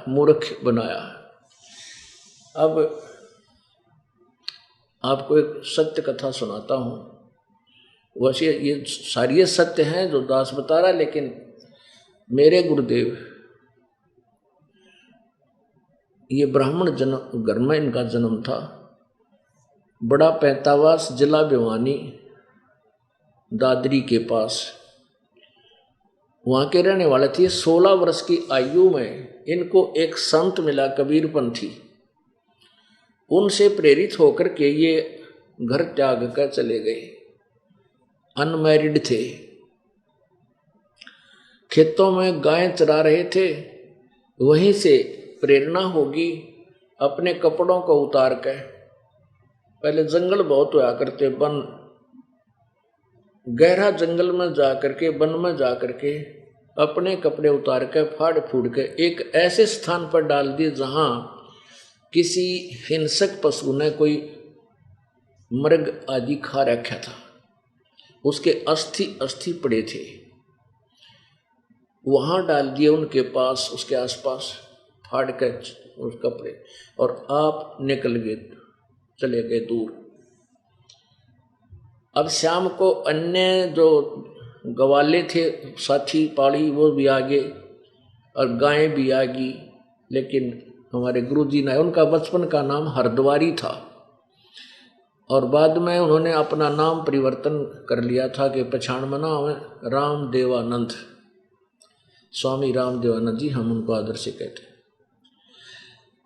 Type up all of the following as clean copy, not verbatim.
मूर्ख बनाया। अब आपको एक सत्य कथा सुनाता हूँ। वैसे ये सारी सत्य हैं जो दास बता रहा, लेकिन मेरे गुरुदेव ये ब्राह्मण जन्म घर में इनका जन्म था। बड़ा पैंतावास, जिला भिवानी, दादरी के पास वहाँ के रहने वाले थे। 16 वर्ष की आयु में इनको एक संत मिला, कबीरपंथी। उनसे प्रेरित होकर के ये घर त्याग कर चले गए। अनमैरिड थे, खेतों में गायें चरा रहे थे। वहीं से प्रेरणा होगी, अपने कपड़ों को उतार कर, पहले जंगल बहुत हुआ करते, वन, गहरा जंगल में जा करके, वन में जा करके अपने कपड़े उतार कर फाड़ फूड़ के एक ऐसे स्थान पर डाल दिए जहां किसी हिंसक पशु ने कोई मृग आदि खा रखा था। उसके अस्थि पड़े थे, वहां डाल दिए उनके पास, उसके आसपास फाड़ कर उस कपड़े, और आप निकल गए, चले गए दूर। अब शाम को अन्य जो गवाले थे साथी पाड़ी, वो भी आ गए और गायें भी आ गई। लेकिन हमारे गुरुजी ने, उनका बचपन का नाम हरद्वारी था और बाद में उन्होंने अपना नाम परिवर्तन कर लिया था कि पहचान में नाम है रामदेवानंद, स्वामी रामदेवानंद जी, हम उनको आदर से कहते हैं।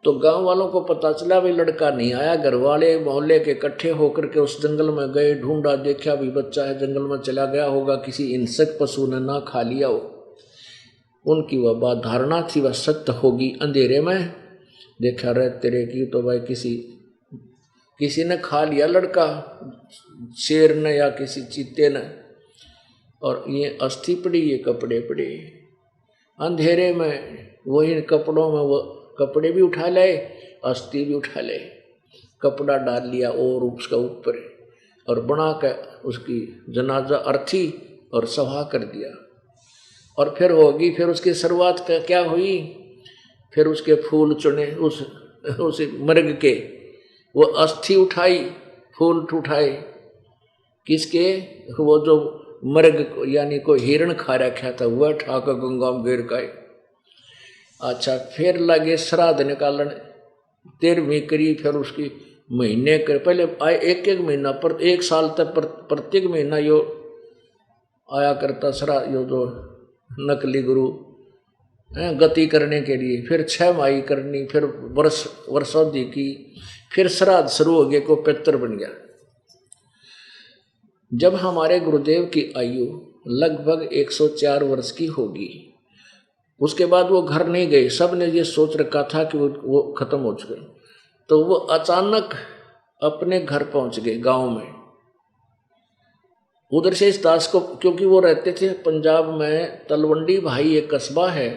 तो गांव वालों को पता चला भाई लड़का नहीं आया। घर वाले मोहल्ले के इकट्ठे होकर के उस जंगल में गए, ढूंढा, देखा भी बच्चा है, जंगल में चला गया होगा, किसी हिंसक पशु ने ना खा लिया हो। उनकी वह बात धारणा थी, वह सत्य होगी। अंधेरे में देखा रहे तेरे की तो भाई किसी ने खा लिया लड़का, शेर ने या किसी चीते ने, और ये अस्थि पड़ी, ये कपड़े पड़े। अंधेरे में वही कपड़ों में वो कपड़े भी उठा ले, अस्थि भी उठा ले, कपड़ा डाल लिया और उसका ऊपर, और बना कर उसकी जनाजा अर्थी और सभा कर दिया। और फिर होगी, फिर उसकी शुरुआत क्या हुई, फिर उसके फूल चुने, उस मृग के, वो अस्थि उठाई, फूल उठाए, किसके, वो जो मृग यानी कोई हिरण खा रखा था, वह ठाकर गंगा में गिर गए। अच्छा, फिर लगे श्राद्ध निकालन, 13वीं करी, फिर उसकी महीने कर, पहले आए एक महीना पर, 1 साल तक प्रत्येक महीना यो आया करता श्राद्ध, यो जो नकली गुरु गति करने के लिए। फिर 6 माही करनी, फिर वर्षोधि की, फिर श्राद्ध शुरू हो गया, को पितर बन गया। जब हमारे गुरुदेव की आयु लगभग 104 वर्ष की होगी, उसके बाद वो घर नहीं गए। सब ने ये सोच रखा था कि वो खत्म हो चुके, तो वो अचानक अपने घर पहुंच गए गांव में। उधर से इस दास को, क्योंकि वो रहते थे पंजाब में, तलवंडी भाई एक कस्बा है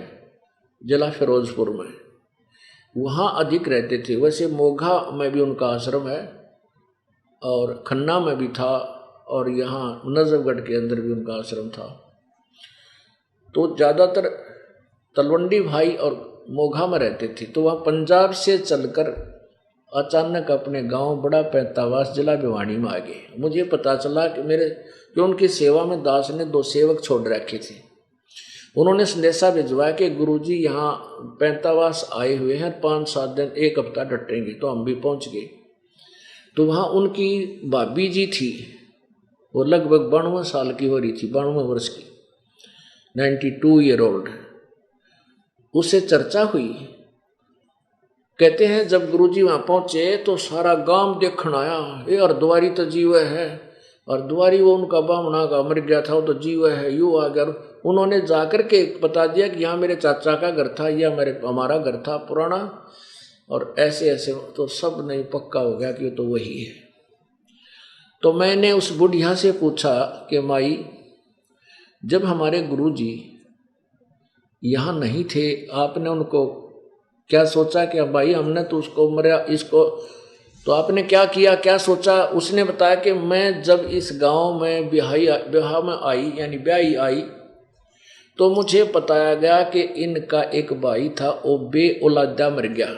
जिला फिरोजपुर में, वहाँ अधिक रहते थे। वैसे मोघा में भी उनका आश्रम है और खन्ना में भी था, और यहाँ नजफगढ़ के अंदर भी उनका आश्रम था। तो ज़्यादातर तलवंडी भाई और मोघा में रहते थे। तो वह पंजाब से चलकर अचानक अपने गांव बड़ा पैंतावास जिला भिवानी में आ गए। मुझे पता चला कि उनकी सेवा में दास ने 2 सेवक छोड़ रखे थे। उन्होंने संदेशा भिजवाया कि गुरुजी यहाँ पैंतावास आए हुए हैं, 5-7 दिन, 1 हफ्ता डटेंगे। तो हम भी पहुँच गए। तो वहाँ उनकी भाभी जी थी, वो लगभग 92 साल की हो रही थी, 92 वर्ष की, 92 ईयर ओल्ड। उससे चर्चा हुई। कहते हैं जब गुरुजी वहाँ पहुँचे तो सारा गांव देखण आया, ये हरद्वारी तो जीव है, हरद्वारी वो उनका बामना का मर गया था, वो तो जीव है, यूँ आ गया। उन्होंने जाकर के बता दिया कि यहाँ मेरे चाचा का घर था, या हमारा घर था पुराना, और ऐसे ऐसे। तो सब नहीं पक्का हो गया कि ये तो वही है। तो मैंने उस बुढ़िया से पूछा कि माई, जब हमारे गुरुजी यहाँ नहीं थे, आपने उनको क्या सोचा कि भाई हमने तो उसको मरा, इसको, तो आपने क्या किया, क्या सोचा? उसने बताया कि मैं जब इस गांव में ब्याह में आई, यानी ब्याही आई, तो मुझे बताया गया कि इनका एक भाई था, वो बे औलादा मर गया,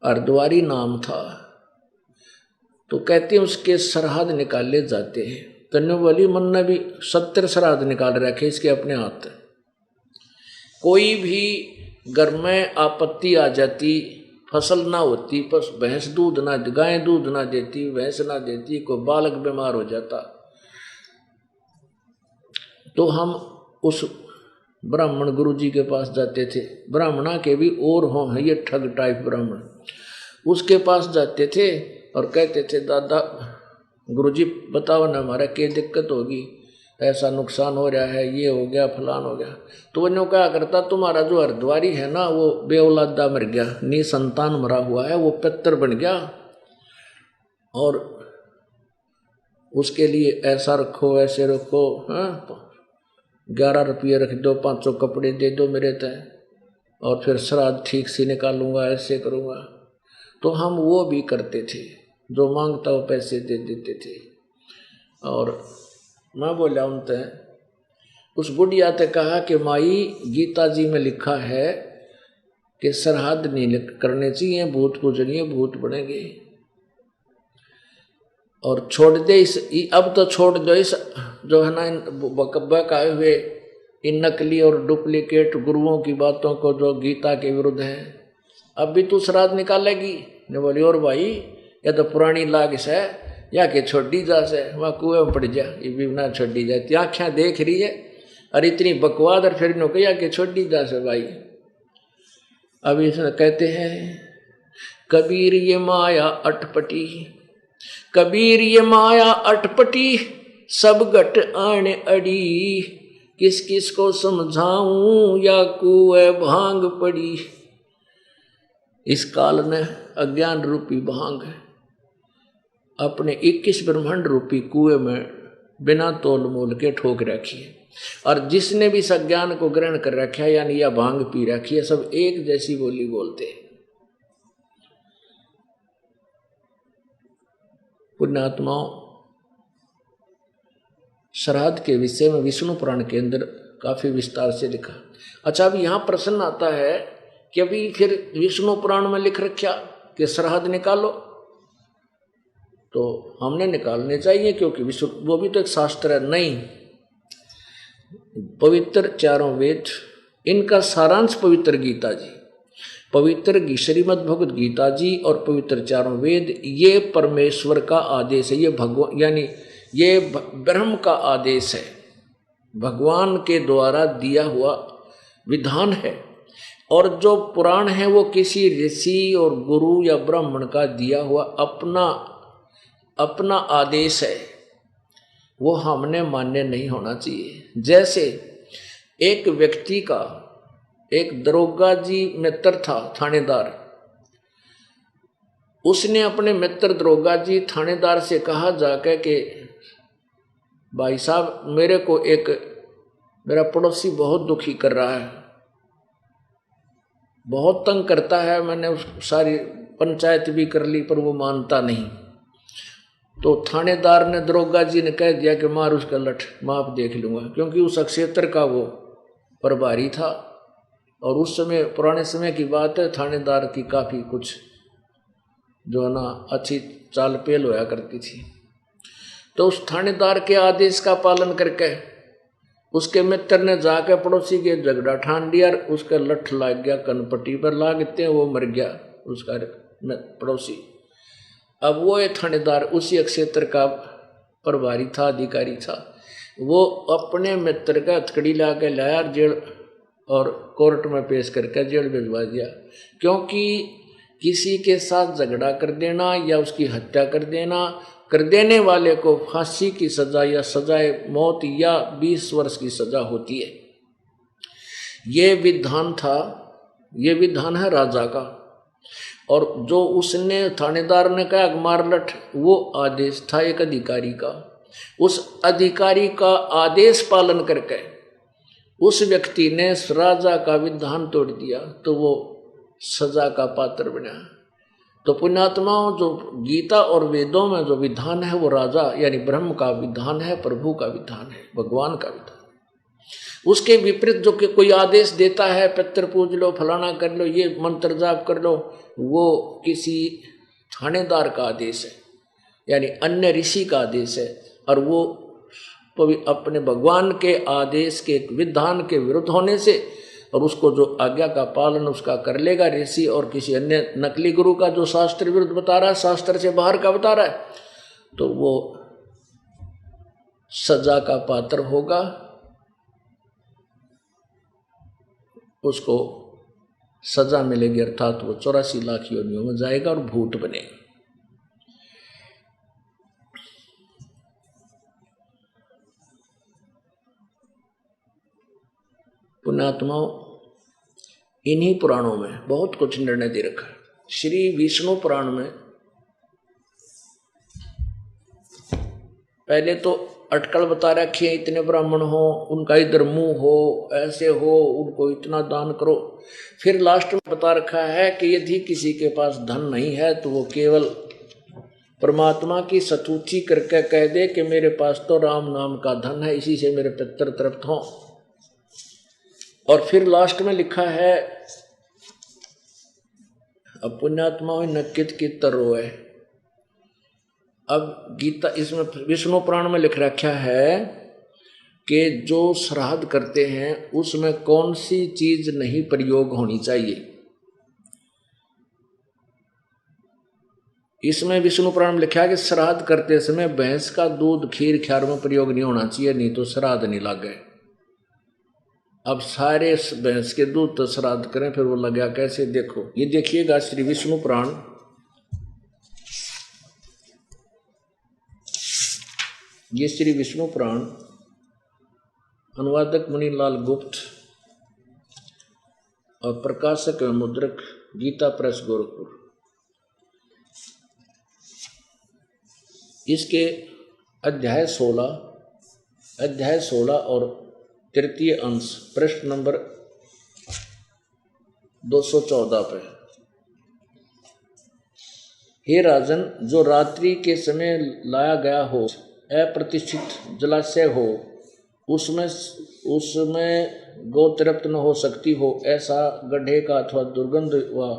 अर्धवारी नाम था। तो कहते हैं उसके सरहद निकाले जाते हैं। कन्या वाली मन ने भी 70 सरहद निकाल रखे इसके अपने हाथ। कोई भी घर में आपत्ति आ जाती, फसल ना होती, बस भैंस दूध ना, गाय दूध ना देती, भैंस ना देती, कोई बालक बीमार हो जाता, तो हम उस ब्राह्मण गुरु जी के पास जाते थे। ब्राह्मणा के भी और हों, ये ठग टाइप ब्राह्मण, उसके पास जाते थे और कहते थे दादा गुरुजी बताओ ना हमारा क्या दिक्कत होगी, ऐसा नुकसान हो रहा है, ये हो गया फलान हो गया। तो वो क्या करता, तुम्हारा जो अर्धवारी है ना वो बेऔलादा मर गया, निसंतान मरा हुआ है, वो पितर बन गया, और उसके लिए ऐसा रखो ऐसे रखो, 11 रुपये रख दो, 500 कपड़े दे दो मेरे तय, और फिर श्राद्ध ठीक से निकालूंगा, ऐसे करूँगा। तो हम वो भी करते थे, जो मांगता वो पैसे दे देते थे। और मैं बोला उनसे, उस बुढ़िया ने कहा कि माई गीता जी में लिखा है कि सरहद नहीं करने चाहिए, भूत पूजनीय भूत बनेंगे, और छोड़ दे इस, अब तो छोड़ दो इस जो है ना बकाए हुए इन नकली और डुप्लीकेट गुरुओं की बातों को जो गीता के विरुद्ध है। अब भी तू श्राद्ध निकालेगी? ने बोली और भाई या तो पुरानी लाग से या के छोड़ी जा से, वहाँ कुएं में पड़ जा, ये भी ना छोड़ी जाती, आँखें देख रही है और इतनी बकवाद, और फिर नो या के छोड़ी जा से भाई। अभी इसमें कहते हैं कबीर ये माया अटपटी, कबीर ये माया अटपटी, सब घट आने अड़ी, किस किस को समझाऊं या कुएं भांग पड़ी। इस काल ने अज्ञान रूपी भांग अपने 21 ब्रह्मांड रूपी कुएं में बिना तोल मोल के ठोक रखी है, और जिसने भी इस अज्ञान को ग्रहण कर रखा है यानी यह भांग पी रखी है, सब एक जैसी बोली बोलते हैं। पुण्यात्माओं, श्राद्ध के विषय में विष्णु पुराण के अंदर काफी विस्तार से लिखा। अच्छा, अब यहां प्रश्न आता है कि अभी फिर विष्णु पुराण में लिख रखा कि श्राद्ध निकालो, तो हमने निकालने चाहिए क्योंकि विष्णु वो भी तो एक शास्त्र है। नहीं, पवित्र चारों वेद, इनका सारांश पवित्र गीता जी, पवित्र श्रीमद् भगवद गीता जी और पवित्र चारों वेद, ये परमेश्वर का आदेश है, ये भगवान यानी ये ब्रह्म का आदेश है, भगवान के द्वारा दिया हुआ विधान है। और जो पुराण है वो किसी ऋषि और गुरु या ब्राह्मण का दिया हुआ अपना आदेश है, वो हमने मान्य नहीं होना चाहिए। जैसे एक व्यक्ति का एक दरोगा जी मित्र था, थानेदार, उसने अपने मित्र दरोगा जी थानेदार से कहा जाकर कि भाई साहब मेरे को एक मेरा पड़ोसी बहुत दुखी कर रहा है, बहुत तंग करता है, मैंने उस सारी पंचायत भी कर ली पर वो मानता नहीं। तो थानेदार ने दरोगा जी ने कह दिया कि मार उसका लठ, माप देख लूँगा, क्योंकि उस क्षेत्र का वो प्रभारी था। और उस समय पुराने समय की बात है, थानेदार की काफ़ी कुछ जो है ना अच्छी चाल पेल होया करती थी। तो उस थानेदार के आदेश का पालन करके उसके मित्र ने जाकर पड़ोसी के झगड़ा ठान लिया, उसका लठ लाग गया कनपट्टी पर, लागते वो मर गया उसका पड़ोसी। अब वो ये थानेदार उसी क्षेत्र का प्रभारी था, अधिकारी था, वो अपने मित्र का हथकड़ी ला के लाया जेल और कोर्ट में पेश करके जेल भिजवा दिया। क्योंकि किसी के साथ झगड़ा कर देना या उसकी हत्या कर देना, कर देने वाले को फांसी की सजा या सजाए मौत या 20 वर्ष की सजा होती है। ये विधान था, ये विधान है राजा का। और जो उसने थानेदार ने कहा मार लठ, वो आदेश था एक अधिकारी का। उस अधिकारी का आदेश पालन करके उस व्यक्ति ने राजा का विधान तोड़ दिया, तो वो सजा का पात्र बना। तो पुण्यात्माओं, जो गीता और वेदों में जो विधान है वो राजा यानी ब्रह्म का विधान है, प्रभु का विधान है, भगवान का विधान। उसके विपरीत जो कि कोई आदेश देता है, पितर पूज लो, फलाना कर लो, ये मंत्र जाप कर लो, वो किसी थानेदार का आदेश है, यानी अन्य ऋषि का आदेश है, और वो अपने भगवान के आदेश के विधान के विरुद्ध होने से, और उसको जो आज्ञा का पालन उसका कर लेगा ऋषि और किसी अन्य नकली गुरु का जो शास्त्र विरुद्ध बता रहा है, शास्त्र से बाहर का बता रहा है, तो वो सजा का पात्र होगा, उसको सजा मिलेगी, अर्थात वो 84 लाख योनियों में जाएगा और भूत बनेगा। पुण्यात्माओं, इन्हीं पुराणों में बहुत कुछ निर्णय दे रखा है। श्री विष्णु पुराण में पहले तो अटकल बता रखी है, इतने ब्राह्मण हो, उनका इधर मुंह हो, ऐसे हो, उनको इतना दान करो। फिर लास्ट में बता रखा है कि यदि किसी के पास धन नहीं है तो वो केवल परमात्मा की स्तुति करके कह दे कि मेरे पास तो राम नाम का धन है, इसी से मेरे पितर तृप्त हों। और फिर लास्ट में लिखा है, अब पुण्यात्मा नकित की तरो है। अब गीता, इसमें विष्णु पुराण में लिख रखा है कि जो श्राद्ध करते हैं उसमें कौन सी चीज नहीं प्रयोग होनी चाहिए। इसमें विष्णु पुराण में लिखा है कि श्राद्ध करते समय भैंस का दूध खीर ख्यार में प्रयोग नहीं होना चाहिए, नहीं तो श्राद्ध नहीं लगे। अब सारे भैंस के दूध तो श्राद्ध करें, फिर वो लगा कैसे? देखो, ये देखिएगा श्री विष्णु पुराण, ये श्री विष्णु पुराण, अनुवादक मुनीलाल गुप्त और प्रकाशक एवं मुद्रक गीता प्रेस गोरखपुर। इसके अध्याय 16 और तृतीय अंश प्रश्न नंबर 214 पे, हे राजन, जो रात्रि के समय लाया गया हो, अप्रतिष्ठित जलाशय हो, उसमें गौ तृप्त न हो सकती हो, ऐसा गड्ढे का अथवा दुर्गंध व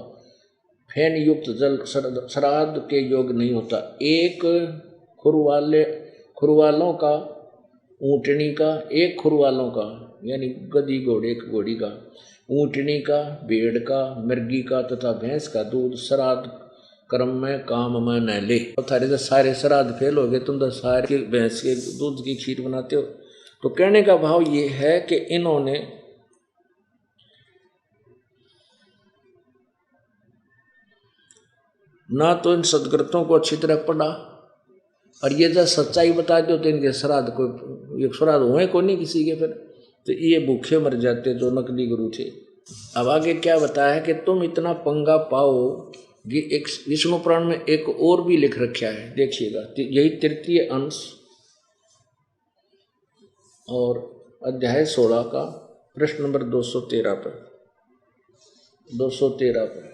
फेन युक्त जल श्राद्ध के योग नहीं होता। एक खुरवालों का, ऊँटनी का, एक खुरवालों का यानी गधी घोड़े, एक घोड़ी का, ऊँटनी का, भेड़ का, मुर्गी का तथा भैंस का दूध श्राद्ध कर्म में काम में न ले। थारे तो सारे श्राद्ध फेल हो गए, तुम तो सारे भैंस के दूध की खीर बनाते हो। तो कहने का भाव ये है कि इन्होंने ना तो इन सदग्रंथों को अच्छी तरह पढ़ा, और ये जब सच्चाई बता दो तो इनके श्राद्ध को, ये श्राद्ध हुए को नहीं किसी के, फिर तो ये भूखे मर जाते जो नकली गुरु थे। अब आगे क्या बताया है कि तुम इतना पंगा पाओ। ये एक विष्णु पुराण में एक और भी लिख रखा है, देखिएगा, यही तृतीय अंश और अध्याय 16 का प्रश्न नंबर 213 पर, 213 पर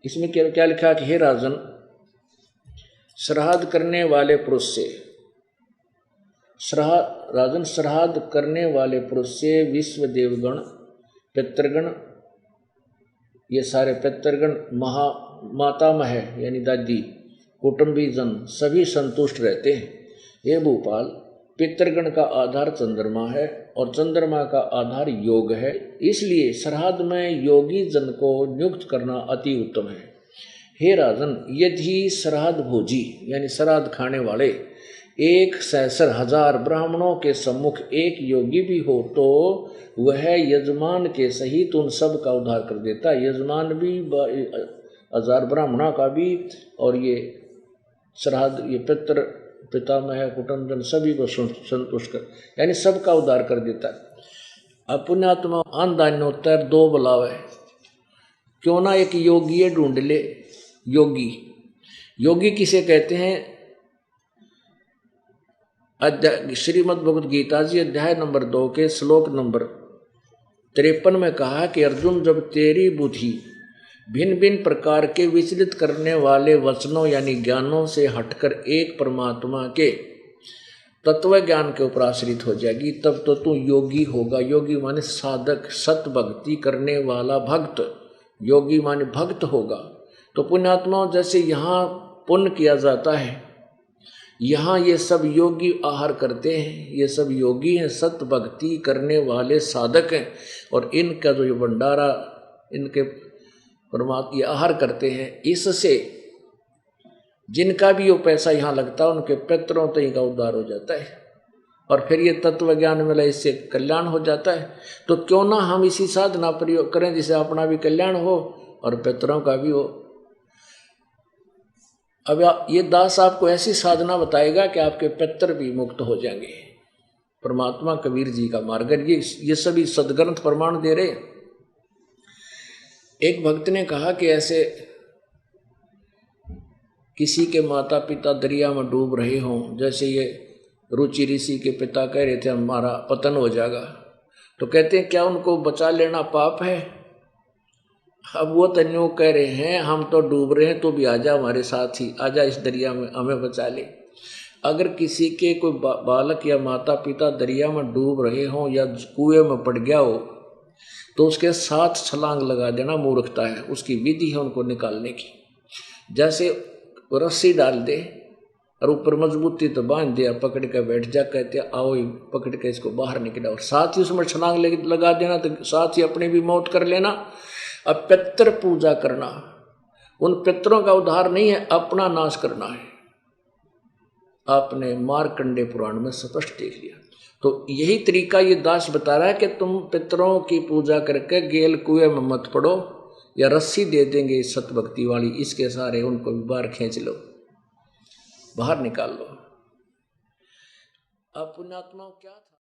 इसमें क्या लिखा कि हे राजन, श्राद्ध करने वाले पुरुष से, श्राद्ध करने वाले पुरुष से विश्व देवगण, पितृगण, ये सारे पितृगण, मातामह यानी दादी, कुटुंबी जन सभी संतुष्ट रहते हैं। ये भूपाल, पितृगण का आधार चंद्रमा है और चंद्रमा का आधार योग है, इसलिए श्राद्ध में योगी जन को नियुक्त करना अति उत्तम है। हे राजन, यदि श्राद्ध भोजी यानी श्राद्ध खाने वाले 1,000 ब्राह्मणों के सम्मुख एक योगी भी हो तो वह यजमान के सहित उन सब का उद्धार कर देता। यजमान भी 1000 ब्राह्मणों का भी, और ये श्राद्ध, ये पितामह, कुटुंबजन सभी को संतुष्ट कर, यानी सबका उद्धार कर देता है। पुण्यात्मा अन्नदान्योत्तर 2 बुलावे, क्यों ना एक योगी ढूंढ ले। योगी किसे कहते हैं? श्रीमद् भगवद गीता जी अध्याय नंबर 2 के श्लोक नंबर 53 में कहा कि अर्जुन, जब तेरी बुद्धि भिन्न भिन्न प्रकार के विचलित करने वाले वचनों यानी ज्ञानों से हटकर एक परमात्मा के तत्व ज्ञान के ऊपर आश्रित हो जाएगी, तब तो तू योगी होगा। योगी माने साधक, सत भक्ति करने वाला भक्त। योगी माने भक्त होगा। तो पुण्यात्माओं, जैसे यहाँ पुण्य किया जाता है, यहाँ ये सब योगी आहार करते हैं। ये सब योगी हैं, सत भक्ति करने वाले साधक हैं। और इनका जो ये भंडारा, इनके परमात्मा ये आहार करते हैं, इससे जिनका भी वो पैसा यहाँ लगता है उनके पितरों तक का उद्धार हो जाता है। और फिर ये तत्व ज्ञान मिला, इससे कल्याण हो जाता है। तो क्यों ना हम इसी साधना प्रयोग करें जिससे अपना भी कल्याण हो और पितरों का भी हो। अब ये दास आपको ऐसी साधना बताएगा कि आपके पितर भी मुक्त हो जाएंगे। परमात्मा कबीर जी का मार्ग, ये सभी सदग्रंथ प्रमाण दे रहे। एक भक्त ने कहा कि ऐसे किसी के माता पिता दरिया में डूब रहे हों, जैसे ये रुचि ऋषि के पिता कह रहे थे हमारा पतन हो जाएगा, तो कहते हैं क्या उनको बचा लेना पाप है? अब वो तन्यों कह रहे हैं हम तो डूब रहे हैं, तो भी आजा हमारे साथ ही, आजा इस दरिया में हमें बचा ले। अगर किसी के कोई बालक या माता पिता दरिया में डूब रहे हों या कुएं में पड़ गया हो, तो उसके साथ छलांग लगा देना मूर्खता है। उसकी विधि है उनको निकालने की। जैसे रस्सी डाल दे और ऊपर मजबूती तो बांध दिया, पकड़ के बैठ जा, कहते आओ पकड़ के इसको बाहर निकला, और साथ ही उसमें छलांग लगा देना, तो साथ ही अपनी भी मौत कर लेना। अब पितृ पूजा करना, उन पितरों का उद्धार नहीं है, अपना नाश करना है। आपने मार्कंडे पुराण में स्पष्ट देख लिया। तो यही तरीका ये दास बता रहा है कि तुम पितरों की पूजा करके गेल कुएं में मत पड़ो, या रस्सी दे देंगे सतभक्ति वाली, इसके सारे उनको भी बाहर खींच लो, बाहर निकाल लो। अब पुण्यात्माओं क्या था?